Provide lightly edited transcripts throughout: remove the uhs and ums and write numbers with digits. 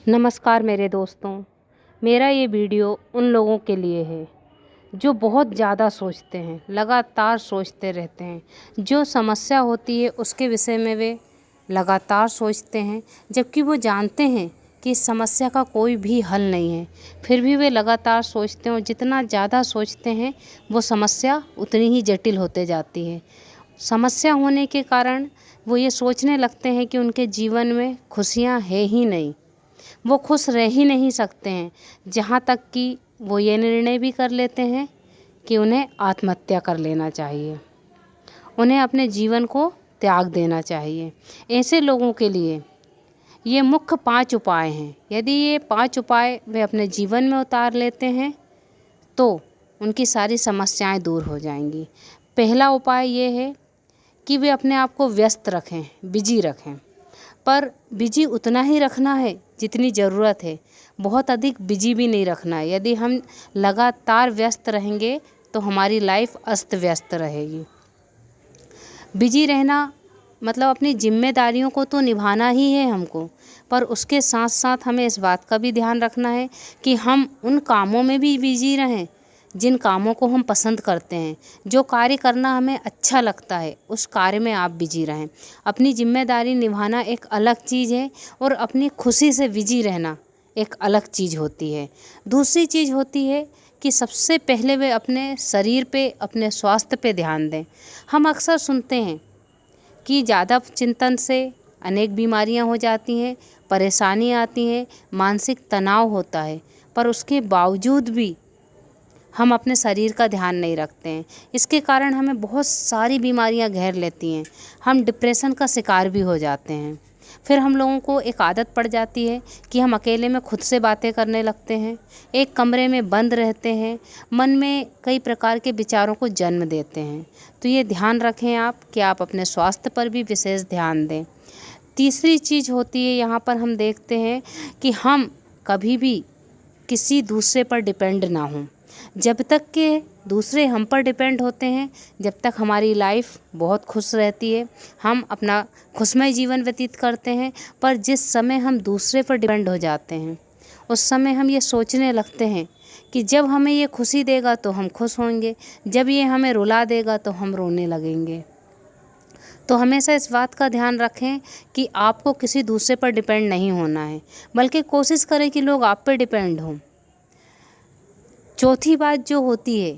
नमस्कार मेरे दोस्तों। मेरा ये वीडियो उन लोगों के लिए है जो बहुत ज़्यादा सोचते हैं, लगातार सोचते रहते हैं। जो समस्या होती है उसके विषय में वे लगातार सोचते हैं, जबकि वो जानते हैं कि इस समस्या का कोई भी हल नहीं है, फिर भी वे लगातार सोचते हैं। और जितना ज़्यादा सोचते हैं वो समस्या उतनी ही जटिल होते जाती है। समस्या होने के कारण वो ये सोचने लगते हैं कि उनके जीवन में खुशियाँ है ही नहीं, वो खुश रह ही नहीं सकते हैं, जहाँ तक कि वो ये निर्णय भी कर लेते हैं कि उन्हें आत्महत्या कर लेना चाहिए, उन्हें अपने जीवन को त्याग देना चाहिए। ऐसे लोगों के लिए ये मुख्य 5 उपाय हैं। यदि ये 5 उपाय वे अपने जीवन में उतार लेते हैं तो उनकी सारी समस्याएं दूर हो जाएंगी। पहला उपाय ये है कि वे अपने आप को व्यस्त रखें, बिजी रखें। पर बिजी उतना ही रखना है जितनी ज़रूरत है, बहुत अधिक बिजी भी नहीं रखना है। यदि हम लगातार व्यस्त रहेंगे तो हमारी लाइफ अस्त व्यस्त रहेगी। बिजी रहना मतलब अपनी जिम्मेदारियों को तो निभाना ही है हमको, पर उसके साथ साथ हमें इस बात का भी ध्यान रखना है कि हम उन कामों में भी बिजी रहें जिन कामों को हम पसंद करते हैं। जो कार्य करना हमें अच्छा लगता है उस कार्य में आप बिजी रहें। अपनी जिम्मेदारी निभाना एक अलग चीज़ है और अपनी खुशी से बिजी रहना एक अलग चीज़ होती है। दूसरी चीज़ होती है कि सबसे पहले वे अपने शरीर पे, अपने स्वास्थ्य पे ध्यान दें। हम अक्सर सुनते हैं कि ज़्यादा चिंतन से अनेक बीमारियां हो जाती हैं, परेशानी आती है, मानसिक तनाव होता है, पर उसके बावजूद भी हम अपने शरीर का ध्यान नहीं रखते हैं। इसके कारण हमें बहुत सारी बीमारियां घेर लेती हैं। हम डिप्रेशन का शिकार भी हो जाते हैं। फिर हम लोगों को एक आदत पड़ जाती है कि हम अकेले में खुद से बातें करने लगते हैं, एक कमरे में बंद रहते हैं, मन में कई प्रकार के विचारों को जन्म देते हैं। तो ये ध्यान रखें आप कि आप अपने स्वास्थ्य पर भी विशेष ध्यान दें। तीसरी चीज़ होती है, यहाँ पर हम देखते हैं कि हम कभी भी किसी दूसरे पर डिपेंड ना हों। जब तक के दूसरे हम पर डिपेंड होते हैं, जब तक हमारी लाइफ बहुत खुश रहती है, हम अपना खुशमय जीवन व्यतीत करते हैं। पर जिस समय हम दूसरे पर डिपेंड हो जाते हैं उस समय हम ये सोचने लगते हैं कि जब हमें ये खुशी देगा तो हम खुश होंगे, जब ये हमें रुला देगा तो हम रोने लगेंगे। तो हमेशा इस बात का ध्यान रखें कि आपको किसी दूसरे पर डिपेंड नहीं होना है, बल्कि कोशिश करें कि लोग आप पर डिपेंड हों। चौथी बात जो होती है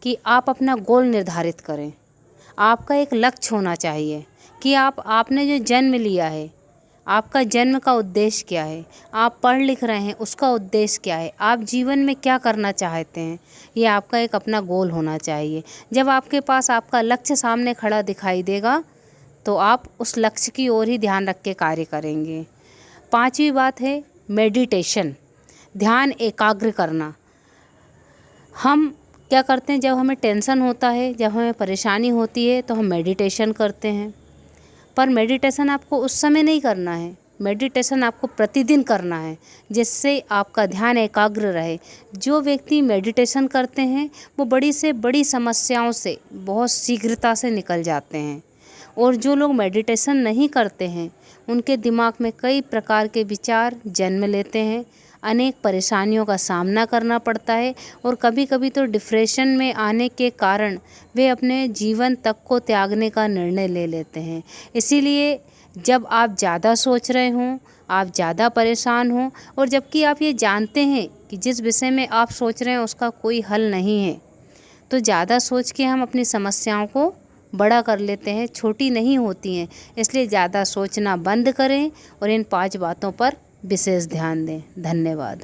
कि आप अपना गोल निर्धारित करें। आपका एक लक्ष्य होना चाहिए कि आपने जो जन्म लिया है, आपका जन्म का उद्देश्य क्या है, आप पढ़ लिख रहे हैं उसका उद्देश्य क्या है, आप जीवन में क्या करना चाहते हैं, ये आपका एक अपना गोल होना चाहिए। जब आपके पास आपका लक्ष्य सामने खड़ा दिखाई देगा तो आप उस लक्ष्य की ओर ही ध्यान रख के कार्य करेंगे। 5वीं बात है मेडिटेशन, ध्यान एकाग्र करना। हम क्या करते हैं, जब हमें टेंशन होता है, जब हमें परेशानी होती है तो हम मेडिटेशन करते हैं। पर मेडिटेशन आपको उस समय नहीं करना है, मेडिटेशन आपको प्रतिदिन करना है, जिससे आपका ध्यान एकाग्र रहे। जो व्यक्ति मेडिटेशन करते हैं वो बड़ी से बड़ी समस्याओं से बहुत शीघ्रता से निकल जाते हैं। और जो लोग मेडिटेशन नहीं करते हैं उनके दिमाग में कई प्रकार के विचार जन्म लेते हैं, अनेक परेशानियों का सामना करना पड़ता है और कभी कभी तो डिप्रेशन में आने के कारण वे अपने जीवन तक को त्यागने का निर्णय ले लेते हैं। इसीलिए जब आप ज़्यादा सोच रहे हों, आप ज़्यादा परेशान हों और जबकि आप ये जानते हैं कि जिस विषय में आप सोच रहे हैं उसका कोई हल नहीं है, तो ज़्यादा सोच के हम अपनी समस्याओं को बड़ा कर लेते हैं, छोटी नहीं होती हैं। इसलिए ज़्यादा सोचना बंद करें और इन 5 बातों पर विशेष ध्यान दें। धन्यवाद।